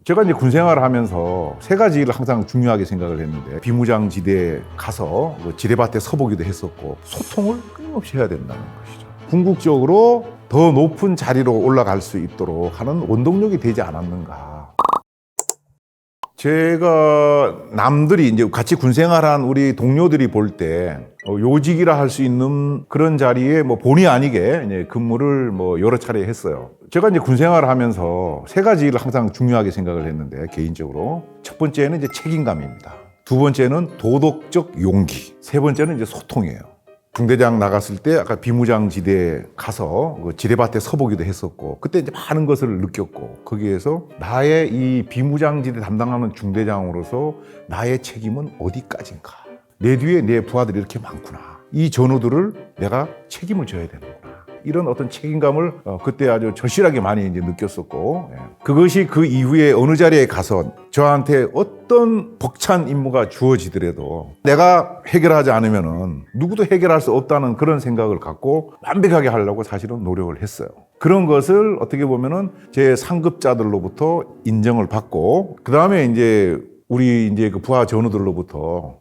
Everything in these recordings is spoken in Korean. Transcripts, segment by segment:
제가 이제 군 생활을 하면서 세 가지를 항상 중요하게 생각을 했는데, 비무장지대에 가서 지뢰밭에 서보기도 했었고, 소통을 끊임없이 해야 된다는 것이죠. 궁극적으로 더 높은 자리로 올라갈 수 있도록 하는 원동력이 되지 않았는가. 제가 남들이 이제 같이 군 생활한 우리 동료들이 볼 때 요직이라 할 수 있는 그런 자리에 본의 아니게 이제 근무를 여러 차례 했어요. 제가 이제 군 생활을 하면서 세 가지를 항상 중요하게 생각을 했는데, 개인적으로 첫 번째는 이제 책임감입니다. 두 번째는 도덕적 용기. 세 번째는 이제 소통이에요. 중대장 나갔을 때 아까 비무장지대에 가서 지뢰밭에 서보기도 했었고, 그때 이제 많은 것을 느꼈고, 거기에서 나의 이 비무장지대 담당하는 중대장으로서 나의 책임은 어디까지인가. 내 뒤에 내 부하들이 이렇게 많구나. 이 전우들을 내가 책임을 져야 되는구나. 이런 어떤 책임감을 그때 아주 절실하게 많이 이제 느꼈었고, 그것이 그 이후에 어느 자리에 가서 저한테 어떤 벅찬 임무가 주어지더라도 내가 해결하지 않으면은 누구도 해결할 수 없다는 그런 생각을 갖고 완벽하게 하려고 사실은 노력을 했어요. 그런 것을 어떻게 보면은 제 상급자들로부터 인정을 받고, 그 다음에 이제 우리 이제 그 부하 전우들로부터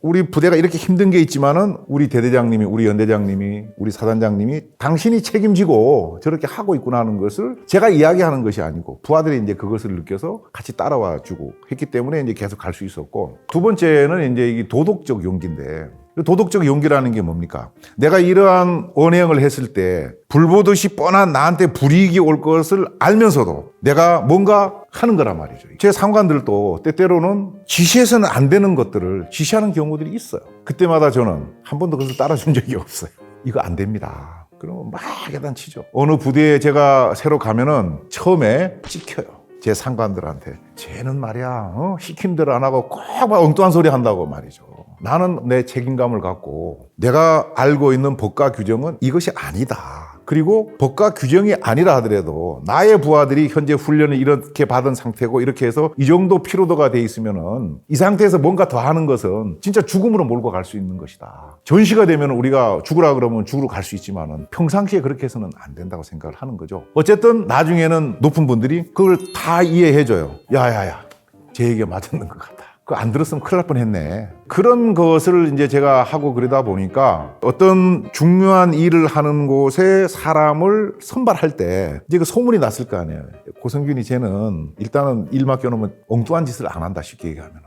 우리 부대가 이렇게 힘든 게 있지만은 우리 대대장님이, 우리 연대장님이, 우리 사단장님이 당신이 책임지고 저렇게 하고 있구나 하는 것을 제가 이야기하는 것이 아니고 부하들이 이제 그것을 느껴서 같이 따라와 주고 했기 때문에 이제 계속 갈 수 있었고, 두 번째는 이제 이게 도덕적 용기인데, 도덕적 용기라는 게 뭡니까? 내가 이러한 언행을 했을 때 불보듯이 뻔한 나한테 불이익이 올 것을 알면서도 내가 뭔가 하는 거란 말이죠. 제 상관들도 때때로는 지시해서는 안 되는 것들을 지시하는 경우들이 있어요. 그때마다 저는 한 번도 그것을 따라준 적이 없어요. 이거 안 됩니다. 그러면 막 야단치죠. 어느 부대에 제가 새로 가면은 처음에 찍혀요. 제 상관들한테. 쟤는 말이야, 시킨 대로 안 하고 꼭 막 엉뚱한 소리 한다고 말이죠. 나는 내 책임감을 갖고 내가 알고 있는 법과 규정은 이것이 아니다. 그리고 법과 규정이 아니라 하더라도 나의 부하들이 현재 훈련을 이렇게 받은 상태고 이렇게 해서 이 정도 피로도가 돼 있으면은 이 상태에서 뭔가 더 하는 것은 진짜 죽음으로 몰고 갈 수 있는 것이다. 전시가 되면 우리가 죽으라 그러면 죽으러 갈 수 있지만은 평상시에 그렇게 해서는 안 된다고 생각을 하는 거죠. 어쨌든 나중에는 높은 분들이 그걸 다 이해해줘요. 야야야, 제 얘기가 맞았는 것 같다. 그거 안 들었으면 큰일 날 뻔했네. 그런 것을 이제 제가 하고 그러다 보니까 어떤 중요한 일을 하는 곳에 사람을 선발할 때 이제 그 소문이 났을 거 아니에요. 고성균이 쟤는 일단은 일 맡겨놓으면 엉뚱한 짓을 안 한다, 쉽게 얘기하면.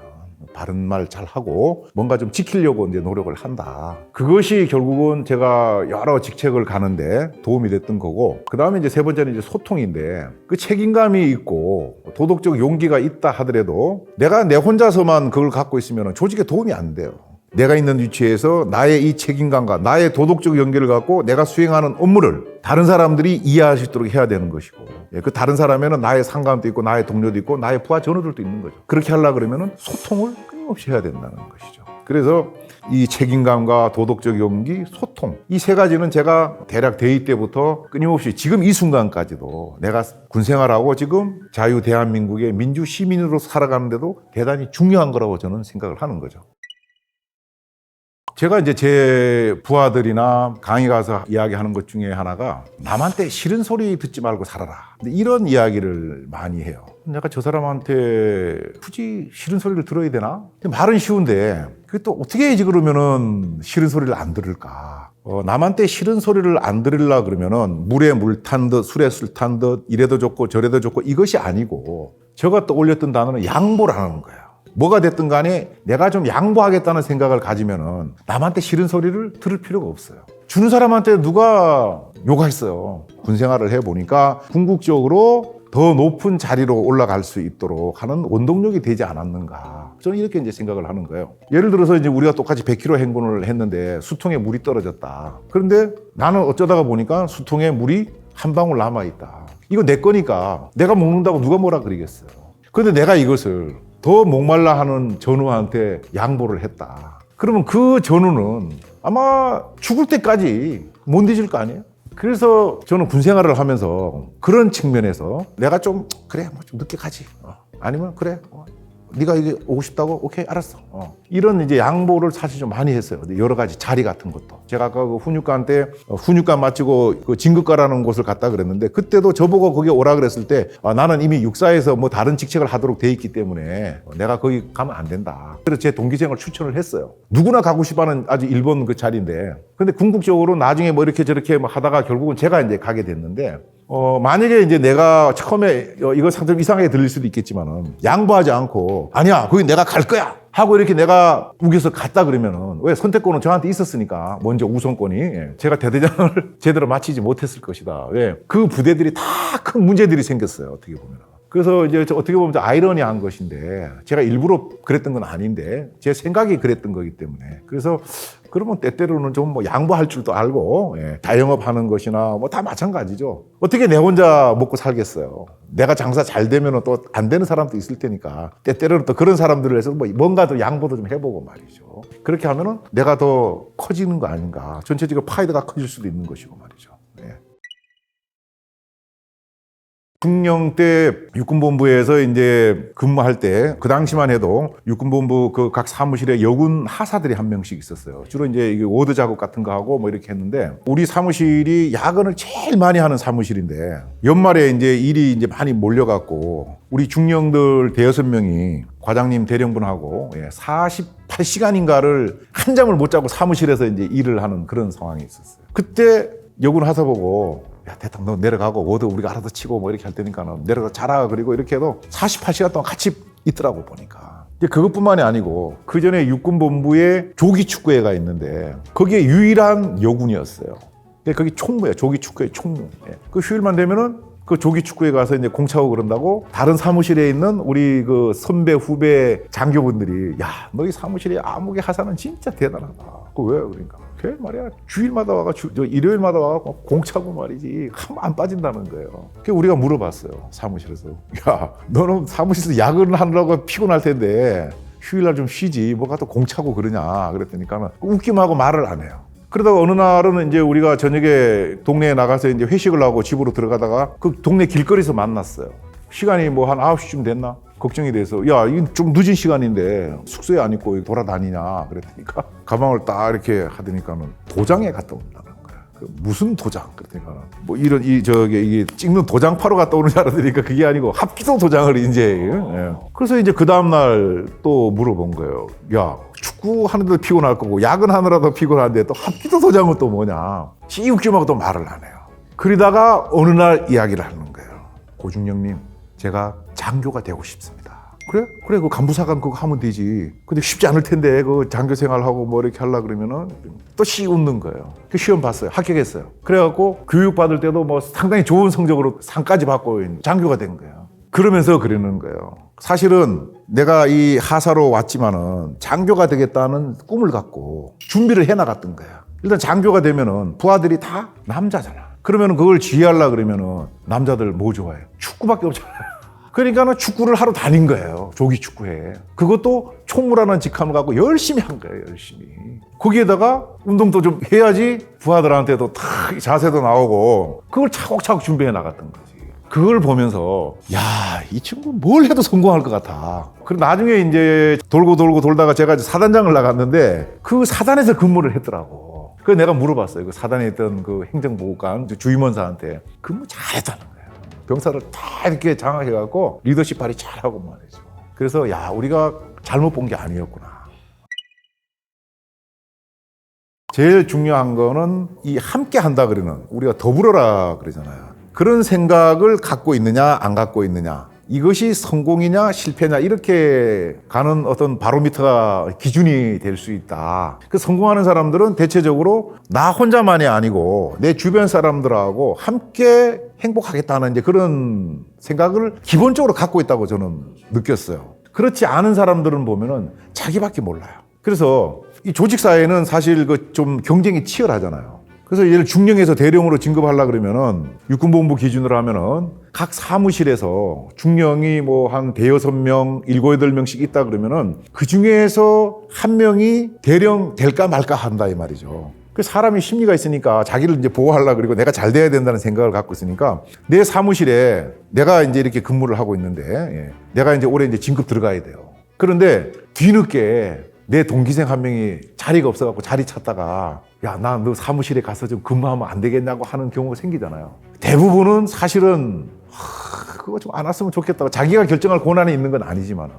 바른 말 잘 하고 뭔가 좀 지키려고 이제 노력을 한다. 그것이 결국은 제가 여러 직책을 가는데 도움이 됐던 거고, 그 다음에 이제 세 번째는 이제 소통인데, 그 책임감이 있고 도덕적 용기가 있다 하더라도 내가 내 혼자서만 그걸 갖고 있으면 조직에 도움이 안 돼요. 내가 있는 위치에서 나의 이 책임감과 나의 도덕적 연계를 갖고 내가 수행하는 업무를 다른 사람들이 이해할 수 있도록 해야 되는 것이고, 그 다른 사람에는 나의 상관도 있고 나의 동료도 있고 나의 부하 전우들도 있는 거죠. 그렇게 하려고 그러면 소통을 끊임없이 해야 된다는 것이죠. 그래서 이 책임감과 도덕적 용기, 소통, 이 세 가지는 제가 대략 대위 때부터 끊임없이 지금 이 순간까지도 내가 군 생활하고 지금 자유 대한민국의 민주 시민으로 살아가는데도 대단히 중요한 거라고 저는 생각을 하는 거죠. 제가 이제 제 부하들이나 강의 가서 이야기하는 것 중에 하나가 남한테 싫은 소리 듣지 말고 살아라. 근데 이런 이야기를 많이 해요. 내가 저 사람한테 굳이 싫은 소리를 들어야 되나? 말은 쉬운데 그게 또 어떻게 해야지 그러면은 싫은 소리를 안 들을까? 남한테 싫은 소리를 안 들으려 그러면은 물에 물 탄 듯 술에 술 탄 듯 이래도 좋고 저래도 좋고 이것이 아니고, 제가 떠올렸던 단어는 양보라는 거예요. 뭐가 됐든 간에 내가 좀 양보하겠다는 생각을 가지면은 남한테 싫은 소리를 들을 필요가 없어요. 주는 사람한테 누가 욕했어요. 군 생활을 해보니까 궁극적으로 더 높은 자리로 올라갈 수 있도록 하는 원동력이 되지 않았는가. 저는 이렇게 이제 생각을 하는 거예요. 예를 들어서 이제 우리가 똑같이 100km 행군을 했는데 수통에 물이 떨어졌다. 그런데 나는 어쩌다가 보니까 수통에 물이 한 방울 남아있다. 이거 내 거니까 내가 먹는다고 누가 뭐라 그러겠어요. 그런데 내가 이것을 더 목말라 하는 전우한테 양보를 했다. 그러면 그 전우는 아마 죽을 때까지 못 잊을 거 아니에요? 그래서 저는 군 생활을 하면서 그런 측면에서 내가 좀 그래 좀 늦게 가지. 아니면 그래 네가 이게 오고 싶다고? 오케이, 알았어. 이런 이제 양보를 사실 좀 많이 했어요. 여러 가지 자리 같은 것도. 제가 아까 그 훈육관 때 훈육관 마치고 그 진급과라는 곳을 갔다 그랬는데 그때도 저보고 거기 오라 그랬을 때 나는 이미 육사에서 뭐 다른 직책을 하도록 돼 있기 때문에 내가 거기 가면 안 된다. 그래서 제 동기생을 추천을 했어요. 누구나 가고 싶어하는 아주 일본 그 자리인데 근데 궁극적으로 나중에 뭐 이렇게 저렇게 뭐 하다가 결국은 제가 이제 가게 됐는데 만약에 이제 내가 처음에 이거 상점 이상하게 들릴 수도 있겠지만은 양보하지 않고 아니야 거기 내가 갈 거야 하고 이렇게 내가 우겨서 갔다 그러면은 왜 선택권은 저한테 있었으니까 먼저 우선권이 제가 대대장을 제대로 마치지 못했을 것이다. 왜 그 부대들이 다 큰 문제들이 생겼어요. 어떻게 보면. 그래서 이제 어떻게 보면 아이러니한 것인데 제가 일부러 그랬던 건 아닌데 제 생각이 그랬던 거기 때문에 그래서 그러면 때때로는 좀 뭐 양보할 줄도 알고 자영업하는 것이나 뭐 다 마찬가지죠. 어떻게 내 혼자 먹고 살겠어요. 내가 장사 잘 되면 또 안 되는 사람도 있을 테니까 때때로는 또 그런 사람들을 해서 뭐 뭔가 더 양보도 좀 해보고 말이죠. 그렇게 하면은 내가 더 커지는 거 아닌가. 전체적으로 파이드가 커질 수도 있는 것이고 말이죠. 중령 때 육군본부에서 이제 근무할 때 그 당시만 해도 육군본부 그 각 사무실에 여군 하사들이 한 명씩 있었어요. 주로 이제 이게 워드 작업 같은 거 하고 뭐 이렇게 했는데 우리 사무실이 야근을 제일 많이 하는 사무실인데 연말에 이제 일이 이제 많이 몰려갖고 우리 중령들 대여섯 명이 과장님 대령분하고 48시간인가를 한 잠을 못 자고 사무실에서 이제 일을 하는 그런 상황이 있었어요. 그때 여군 하사 보고 야, 대통 너 내려가고 워드 우리가 알아서 치고 뭐 이렇게 할 테니까 너 내려가 자라. 그리고 이렇게 해도 48시간 동안 같이 있더라고 보니까. 그것뿐만이 아니고 그 전에 육군본부에 조기축구회가 있는데 거기에 유일한 여군이었어요. 거기 총무예요. 조기축구회 총무. 그 휴일만 되면은 그 조기축구회 가서 이제 공차고 그런다고 다른 사무실에 있는 우리 그 선배 후배 장교분들이 야, 너희 사무실에 암흑의 하사는 진짜 대단하다. 그 왜 그러니까. 걔 말이야 주일마다 와가지고 일요일마다 와가지고 공차고 말이지 안 빠진다는 거예요. 그래서 우리가 물어봤어요. 사무실에서 야 너는 사무실에서 야근을 하느라고 피곤할 텐데 휴일날 좀 쉬지 뭐가 또 공차고 그러냐 그랬더니까 웃기만 하고 말을 안 해요. 그러다가 어느 날은 이제 우리가 저녁에 동네에 나가서 이제 회식을 하고 집으로 들어가다가 그 동네 길거리에서 만났어요. 시간이 뭐 한 9시쯤 됐나? 걱정이 돼서 야, 이건 좀 늦은 시간인데 숙소에 안 있고 돌아다니냐 그랬더니까 가방을 딱 이렇게 하더니까는 도장에 갔다 온다는 거야. 그 무슨 도장? 그랬더니까 뭐 이런 이게 찍는 도장파로 갔다 오는 줄 알았으니까 그게 아니고 합기도 도장을 이제 그래서 이제 그 다음 날 또 물어본 거예요. 야, 축구 하는데도 피곤할 거고 야근하느라도 피곤한데 또 합기도 도장은 또 뭐냐? 찌우기만 또 말을 안 해요. 그러다가 어느 날 이야기를 하는 거예요. 고중령님, 제가 장교가 되고 싶습니다. 그래? 그 간부사관 그거 하면 되지. 근데 쉽지 않을 텐데 그 장교 생활하고 뭐 이렇게 하려고 그러면은 또 씨 웃는 거예요. 그 시험 봤어요. 합격했어요. 그래갖고 교육 받을 때도 뭐 상당히 좋은 성적으로 상까지 받고 장교가 된 거예요. 그러면서 그러는 거예요. 사실은 내가 이 하사로 왔지만은 장교가 되겠다는 꿈을 갖고 준비를 해나갔던 거야. 일단 장교가 되면은 부하들이 다 남자잖아. 그러면은 그걸 지휘하려고 그러면은 남자들 뭐 좋아해요? 축구밖에 없잖아요. 그러니까는 축구를 하러 다닌 거예요. 조기 축구회. 그것도 총무라는 직함을 갖고 열심히 한 거예요. 열심히. 거기에다가 운동도 좀 해야지 부하들한테도 탁 자세도 나오고 그걸 차곡차곡 준비해 나갔던 거지. 그걸 보면서 야, 이 친구 뭘 해도 성공할 것 같아. 그리고 나중에 이제 돌다가 제가 사단장을 나갔는데 그 사단에서 근무를 했더라고. 그래서 내가 물어봤어요. 그 사단에 있던 그 행정보고관 주임원사한테 근무 잘했다는 거예요. 병사를 다 이렇게 장악해갖고 리더십 발휘 잘하고 말이죠. 그래서 야, 우리가 잘못 본 게 아니었구나. 제일 중요한 거는 이 함께 한다 그러는 우리가 더불어라 그러잖아요. 그런 생각을 갖고 있느냐 안 갖고 있느냐, 이것이 성공이냐 실패냐 이렇게 가는 어떤 바로미터가 기준이 될 수 있다. 그 성공하는 사람들은 대체적으로 나 혼자만이 아니고 내 주변 사람들하고 함께 행복하겠다는 이제 그런 생각을 기본적으로 갖고 있다고 저는 느꼈어요. 그렇지 않은 사람들은 보면은 자기밖에 몰라요. 그래서 이 조직사회는 사실 그 좀 경쟁이 치열하잖아요. 그래서 예를 중령에서 대령으로 진급하려 그러면은 육군본부 기준으로 하면은 각 사무실에서 중령이 뭐 한 대여섯 명, 7, 8명씩 있다 그러면은 그 중에서 한 명이 대령 될까 말까 한다 이 말이죠. 그 사람이 심리가 있으니까 자기를 이제 보호하려고 그리고 내가 잘 돼야 된다는 생각을 갖고 있으니까 내 사무실에 내가 이제 이렇게 근무를 하고 있는데 내가 이제 올해 이제 진급 들어가야 돼요. 그런데 뒤늦게 내 동기생 한 명이 자리가 없어갖고 자리 찾다가 야, 나 너 사무실에 가서 좀 근무하면 안 되겠냐고 하는 경우가 생기잖아요. 대부분은 사실은 그거 좀 안 왔으면 좋겠다고 자기가 결정할 권한이 있는 건 아니지만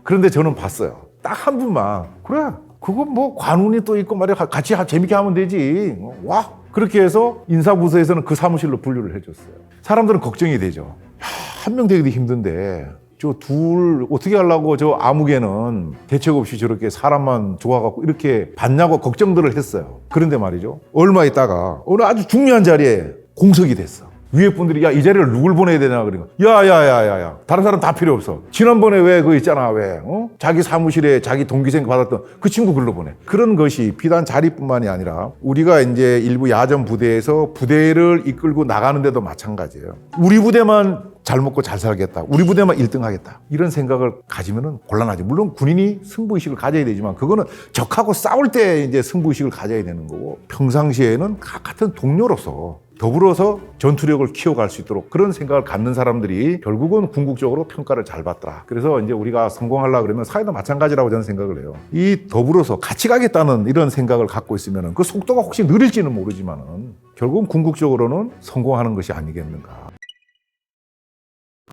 그런데 저는 봤어요. 딱 한 분만 그래 그거 뭐 관운이 또 있고 말이야 같이 재밌게 하면 되지 와 그렇게 해서 인사부서에서는 그 사무실로 분류를 해줬어요. 사람들은 걱정이 되죠. 한 명 되기도 힘든데 저 둘 어떻게 하려고 저 아무개는 대책 없이 저렇게 사람만 좋아갖고 이렇게 받냐고 걱정들을 했어요. 그런데 말이죠. 얼마 있다가 어느 아주 중요한 자리에 공석이 됐어. 위에 분들이 야, 이 자리를 누굴 보내야 되냐 그러니까 야야야야야 다른 사람 다 필요 없어. 지난번에 왜 그거 있잖아 왜 자기 사무실에 자기 동기생 받았던 그 친구 글로 보내. 그런 것이 비단 자리뿐만이 아니라 우리가 이제 일부 야전 부대에서 부대를 이끌고 나가는데도 마찬가지예요. 우리 부대만 잘 먹고 잘 살겠다. 우리 부대만 1등 하겠다. 이런 생각을 가지면은 곤란하지. 물론 군인이 승부의식을 가져야 되지만 그거는 적하고 싸울 때 이제 승부의식을 가져야 되는 거고 평상시에는 같은 동료로서 더불어서 전투력을 키워갈 수 있도록 그런 생각을 갖는 사람들이 결국은 궁극적으로 평가를 잘 받더라. 그래서 이제 우리가 성공하려고 그러면 사회도 마찬가지라고 저는 생각을 해요. 이 더불어서 같이 가겠다는 이런 생각을 갖고 있으면 그 속도가 혹시 느릴지는 모르지만은 결국은 궁극적으로는 성공하는 것이 아니겠는가.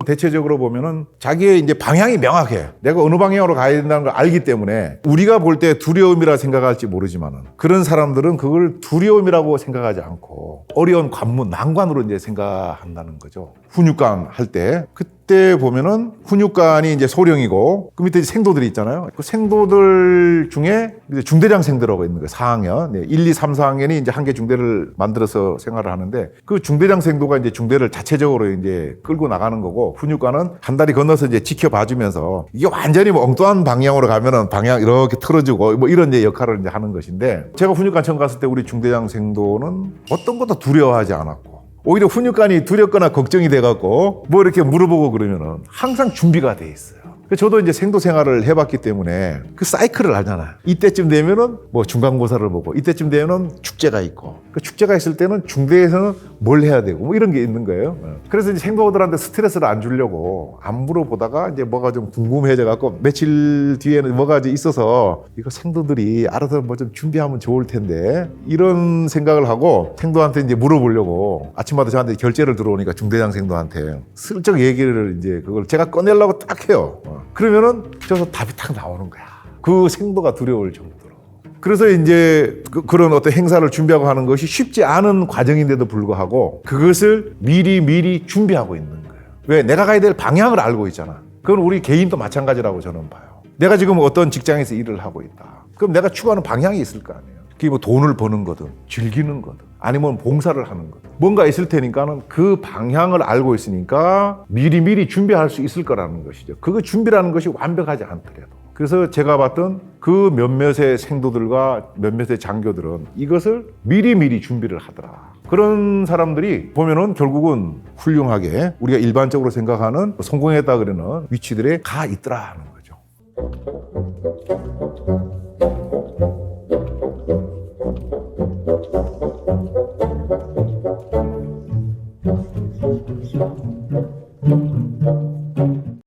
대체적으로 보면은 자기의 이제 방향이 명확해. 내가 어느 방향으로 가야 된다는 걸 알기 때문에 우리가 볼 때 두려움이라 생각할지 모르지만은 그런 사람들은 그걸 두려움이라고 생각하지 않고 어려운 관문, 난관으로 이제 생각한다는 거죠. 훈육관 할 때 그때 보면은 훈육관이 이제 소령이고 그 밑에 생도들이 있잖아요. 그 생도들 중에 이제 중대장 생도라고 있는 거예요. 4학년. 1, 2, 3, 4학년이 이제 한 개 중대를 만들어서 생활을 하는데 그 중대장 생도가 이제 중대를 자체적으로 이제 끌고 나가는 거고 훈육관은 한 다리 건너서 이제 지켜봐주면서 이게 완전히 뭐 엉뚱한 방향으로 가면은 방향 이렇게 틀어주고 뭐 이런 이제 역할을 이제 하는 것인데 제가 훈육관 처음 갔을 때 우리 중대장 생도는 어떤 것도 두려워하지 않았고 오히려 훈육관이 두렵거나 걱정이 돼갖고 뭐 이렇게 물어보고 그러면은 항상 준비가 돼 있어요. 저도 이제 생도 생활을 해봤기 때문에 그 사이클을 알잖아요. 이때쯤 되면은 뭐 중간고사를 보고 이때쯤 되면은 축제가 있고 그 축제가 있을 때는 중대에서는 뭘 해야 되고 뭐 이런 게 있는 거예요. 그래서 이제 생도들한테 스트레스를 안 주려고 안 물어보다가 이제 뭐가 좀 궁금해져 갖고 며칠 뒤에는 뭐가 있어서 이거 생도들이 알아서 뭐 좀 준비하면 좋을 텐데 이런 생각을 하고 생도한테 이제 물어보려고 아침마다 저한테 결제를 들어오니까 중대장 생도한테 슬쩍 얘기를 이제 그걸 제가 꺼내려고 딱 해요. 그러면은 저서 답이 딱 나오는 거야. 그 생도가 두려울 정도로. 그래서 이제 그런 어떤 행사를 준비하고 하는 것이 쉽지 않은 과정인데도 불구하고 그것을 미리 준비하고 있는 거예요. 왜? 내가 가야 될 방향을 알고 있잖아. 그건 우리 개인도 마찬가지라고 저는 봐요. 내가 지금 어떤 직장에서 일을 하고 있다. 그럼 내가 추구하는 방향이 있을 거 아니에요. 그게 뭐 돈을 버는 거든 즐기는 거든 아니면 봉사를 하는 거든 뭔가 있을 테니까는 그 방향을 알고 있으니까 미리 준비할 수 있을 거라는 것이죠. 그거 준비라는 것이 완벽하지 않더라도. 그래서 제가 봤던 그 몇몇의 생도들과 몇몇의 장교들은 이것을 미리 준비를 하더라. 그런 사람들이 보면은 결국은 훌륭하게 우리가 일반적으로 생각하는 성공했다 그러는 위치들에 가 있더라 하는 거죠.